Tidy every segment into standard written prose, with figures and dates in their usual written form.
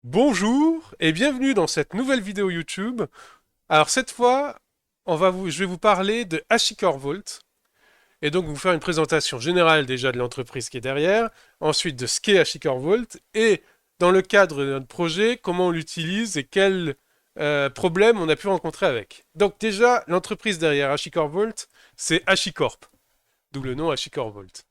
Bonjour et bienvenue dans cette nouvelle vidéo YouTube. Alors cette fois, je vais vous parler de HashiCorp Vault et donc vous faire une présentation générale déjà de l'entreprise qui est derrière, ensuite de ce qu'est HashiCorp Vault et dans le cadre de notre projet, comment on l'utilise et quels problèmes on a pu rencontrer avec. Donc déjà, l'entreprise derrière HashiCorp Vault, c'est HashiCorp, d'où le nom HashiCorp Vault.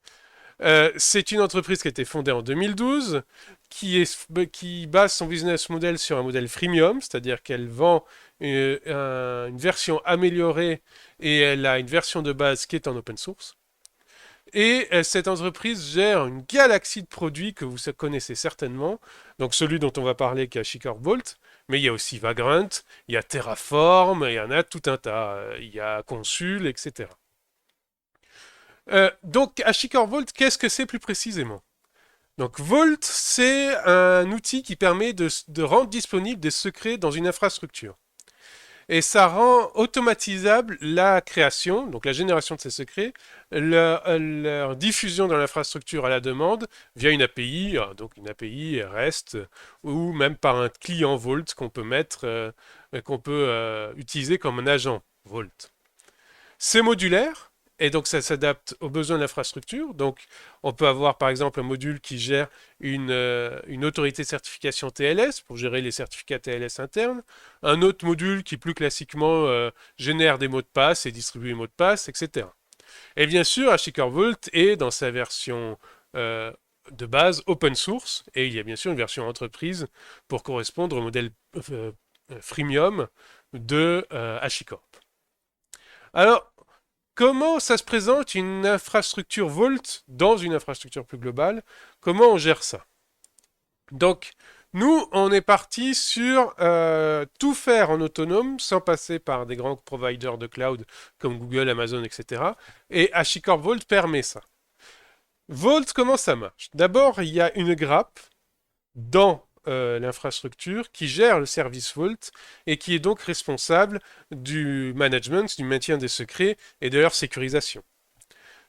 C'est une entreprise qui a été fondée en 2012, qui base son business model sur un modèle freemium, c'est-à-dire qu'elle vend une version améliorée et elle a une version de base qui est en open source. Et cette entreprise gère une galaxie de produits que vous connaissez certainement. Donc celui dont on va parler qui est HashiCorp Vault, mais il y a aussi Vagrant, il y a Terraform, il y en a tout un tas. Il y a Consul, etc. Donc HashiCorp Vault, qu'est-ce que c'est plus précisément? Donc Vault, c'est un outil qui permet de rendre disponible des secrets dans une infrastructure. Et ça rend automatisable la création, donc la génération de ces secrets, leur diffusion dans l'infrastructure à la demande via une API, donc une API REST, ou même par un client Vault qu'on peut utiliser comme un agent Vault. C'est modulaire, et donc ça s'adapte aux besoins de l'infrastructure. Donc on peut avoir par exemple un module qui gère une autorité de certification TLS pour gérer les certificats TLS internes, un autre module qui plus classiquement génère des mots de passe et distribue les mots de passe, etc. Et bien sûr, HashiCorp Vault est dans sa version de base open source, et il y a bien sûr une version entreprise pour correspondre au modèle freemium de HashiCorp. Alors, comment ça se présente une infrastructure Vault dans une infrastructure plus globale? Comment on gère ça? Donc, nous, on est parti sur tout faire en autonome sans passer par des grands providers de cloud comme Google, Amazon, etc. Et HashiCorp Vault permet ça. Vault, comment ça marche? D'abord, il y a une grappe dans l'infrastructure qui gère le service Vault et qui est donc responsable du management, du maintien des secrets et de leur sécurisation.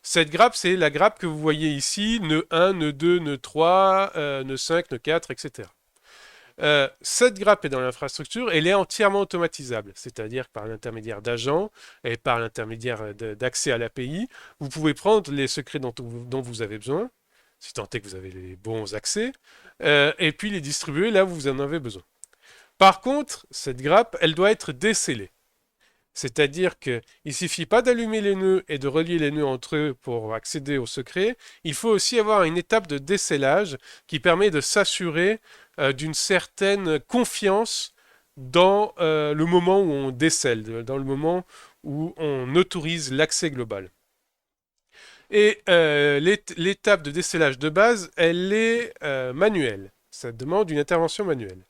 Cette grappe, c'est la grappe que vous voyez ici, nœud 1, nœud 2, nœud 3, nœud 5, nœud 4, etc. Cette grappe est dans l'infrastructure, elle est entièrement automatisable, c'est-à-dire par l'intermédiaire d'agents et par l'intermédiaire d'accès à l'API, vous pouvez prendre les secrets dont vous avez besoin, si tant est que vous avez les bons accès, et puis les distribuer là où vous en avez besoin. Par contre, cette grappe, elle doit être décellée. C'est-à-dire qu'il ne suffit pas d'allumer les nœuds et de relier les nœuds entre eux pour accéder au secret. Il faut aussi avoir une étape de décellage qui permet de s'assurer d'une certaine confiance dans le moment où on décèle, dans le moment où on autorise l'accès global. Et l'étape de décellage de base, elle est manuelle. Ça demande une intervention manuelle.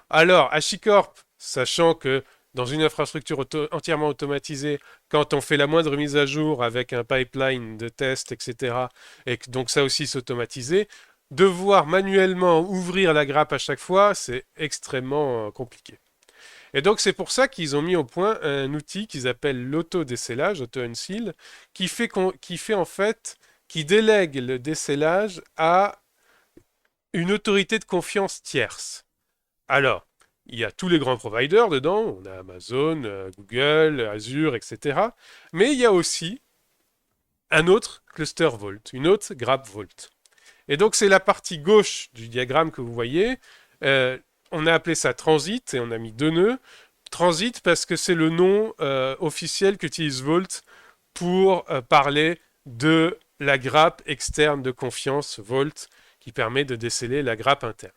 Alors, HashiCorp, sachant que dans une infrastructure entièrement automatisée, quand on fait la moindre mise à jour avec un pipeline de test, etc., et que donc ça aussi s'automatiser, devoir manuellement ouvrir la grappe à chaque fois, c'est extrêmement compliqué. Et donc c'est pour ça qu'ils ont mis au point un outil qu'ils appellent l'auto-décellage, auto-unseal, qui fait en fait, qui délègue le décellage à une autorité de confiance tierce. Alors, il y a tous les grands providers dedans, on a Amazon, Google, Azure, etc. Mais il y a aussi un autre cluster Vault, une autre grappe Vault. Et donc c'est la partie gauche du diagramme que vous voyez. On a appelé ça Transit et on a mis deux nœuds. Transit parce que c'est le nom officiel qu'utilise Vault pour parler de la grappe externe de confiance Vault qui permet de déceler la grappe interne.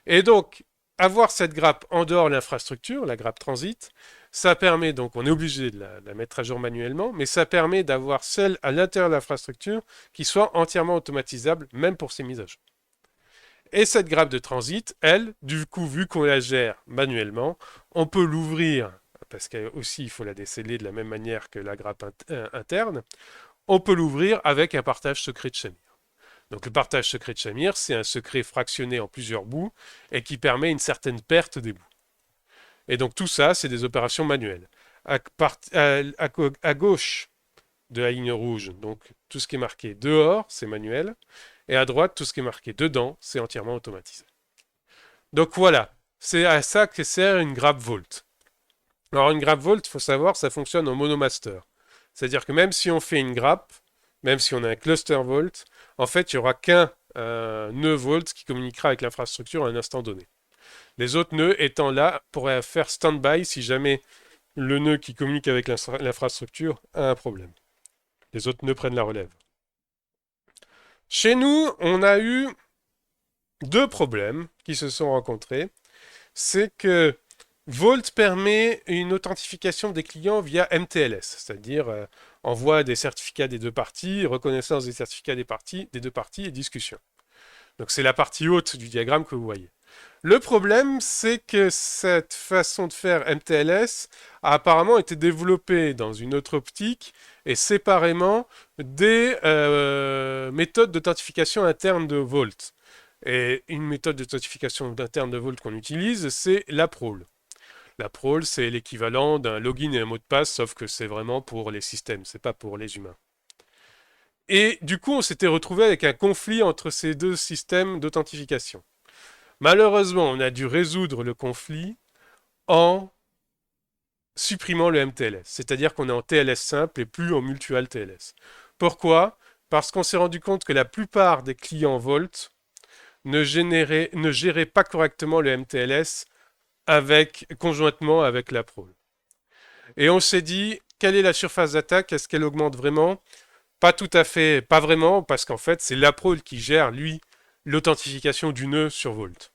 Et donc, avoir cette grappe en dehors de l'infrastructure, la grappe transit, ça permet donc, on est obligé de la mettre à jour manuellement, mais ça permet d'avoir celle à l'intérieur de l'infrastructure qui soit entièrement automatisable, même pour ces mises à jour. Et cette grappe de transit, elle, du coup, vu qu'on la gère manuellement, on peut l'ouvrir, parce qu'aussi il faut la déceler de la même manière que la grappe interne, on peut l'ouvrir avec un partage secret de Shamir. Donc le partage secret de Shamir, c'est un secret fractionné en plusieurs bouts et qui permet une certaine perte des bouts. Et donc tout ça, c'est des opérations manuelles. À gauche de la ligne rouge, donc tout ce qui est marqué dehors, c'est manuel. Et à droite, tout ce qui est marqué dedans, c'est entièrement automatisé. Donc voilà, c'est à ça que sert une Grab Vault. Alors une Grab Vault, il faut savoir, ça fonctionne en monomaster. C'est-à-dire que même si on fait une grappe, même si on a un cluster Vault, en fait, il n'y aura qu'un nœud Vault qui communiquera avec l'infrastructure à un instant donné. Les autres nœuds étant là pour faire stand-by si jamais le nœud qui communique avec l'infrastructure a un problème. Les autres nœuds prennent la relève. Chez nous, on a eu deux problèmes qui se sont rencontrés. C'est que Vault permet une authentification des clients via MTLS, c'est-à-dire envoi des certificats des deux parties, reconnaissance des certificats des deux parties et discussion. Donc c'est la partie haute du diagramme que vous voyez. Le problème, c'est que cette façon de faire MTLS a apparemment été développée dans une autre optique et séparément des méthodes d'authentification interne de Vault. Et une méthode d'authentification interne de Vault qu'on utilise, c'est l'APROL. L'APROL, c'est l'équivalent d'un login et un mot de passe, sauf que c'est vraiment pour les systèmes, c'est pas pour les humains. Et du coup, on s'était retrouvé avec un conflit entre ces deux systèmes d'authentification. Malheureusement, on a dû résoudre le conflit en supprimant le MTLS, c'est-à-dire qu'on est en TLS simple et plus en mutual TLS. Pourquoi? Parce qu'on s'est rendu compte que la plupart des clients Volt ne géraient pas correctement le MTLS conjointement avec la prole. Et on s'est dit, quelle est la surface d'attaque? Est-ce qu'elle augmente vraiment? Pas tout à fait, pas vraiment, parce qu'en fait, c'est la prole qui gère, lui, l'authentification du nœud sur Volt.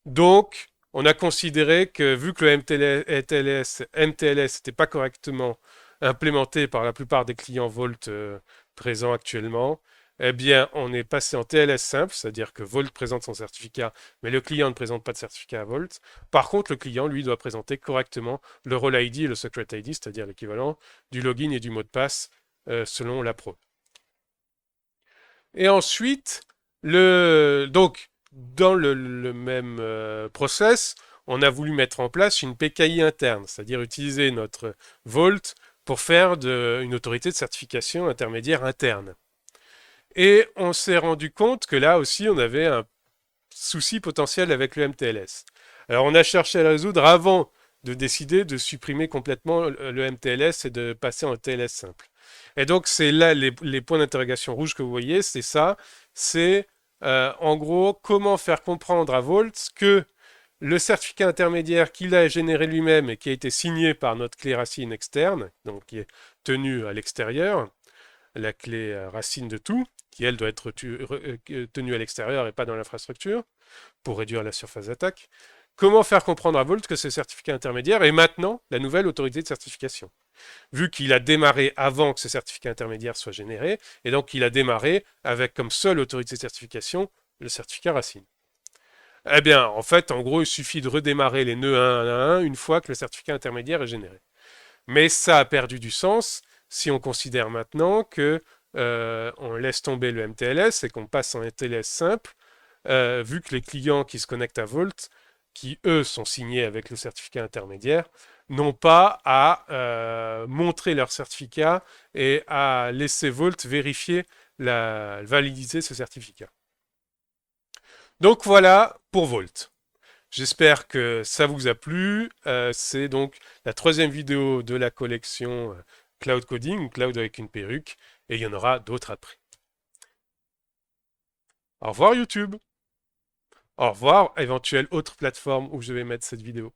Donc, on a considéré que vu que le MTLS n'était pas correctement implémenté par la plupart des clients Volt présents actuellement, eh bien, on est passé en TLS simple, c'est-à-dire que Volt présente son certificat, mais le client ne présente pas de certificat à Volt. Par contre, le client, lui, doit présenter correctement le role ID et le secret ID, c'est-à-dire l'équivalent du login et du mot de passe selon la pro. Et ensuite, donc, dans le même process, on a voulu mettre en place une PKI interne, c'est-à-dire utiliser notre Vault pour faire une autorité de certification intermédiaire interne. Et on s'est rendu compte que là aussi, on avait un souci potentiel avec le MTLS. Alors, on a cherché à le résoudre avant de décider de supprimer complètement le MTLS et de passer en TLS simple. Et donc, c'est là les points d'interrogation rouges que vous voyez, c'est ça. C'est en gros comment faire comprendre à Volt que le certificat intermédiaire qu'il a généré lui-même et qui a été signé par notre clé racine externe, donc qui est tenue à l'extérieur, la clé racine de tout, qui elle doit être tenue à l'extérieur et pas dans l'infrastructure, pour réduire la surface d'attaque. Comment faire comprendre à Volt que ce certificat intermédiaire est maintenant la nouvelle autorité de certification? Vu qu'il a démarré avant que ce certificat intermédiaire soit généré, et donc il a démarré avec comme seule autorité de certification le certificat racine. Eh bien, en fait, en gros, il suffit de redémarrer les nœuds un à un une fois que le certificat intermédiaire est généré. Mais ça a perdu du sens si on considère maintenant que on laisse tomber le MTLS et qu'on passe en MTLS simple, vu que les clients qui se connectent à Volt, qui eux sont signés avec le certificat intermédiaire, n'ont pas à montrer leur certificat et à laisser Volt vérifier la validité de ce certificat. Donc voilà pour Volt. J'espère que ça vous a plu. C'est donc la troisième vidéo de la collection Cloud Coding, ou Cloud avec une perruque, et il y en aura d'autres après. Au revoir YouTube. Au revoir, éventuelle autre plateforme où je vais mettre cette vidéo.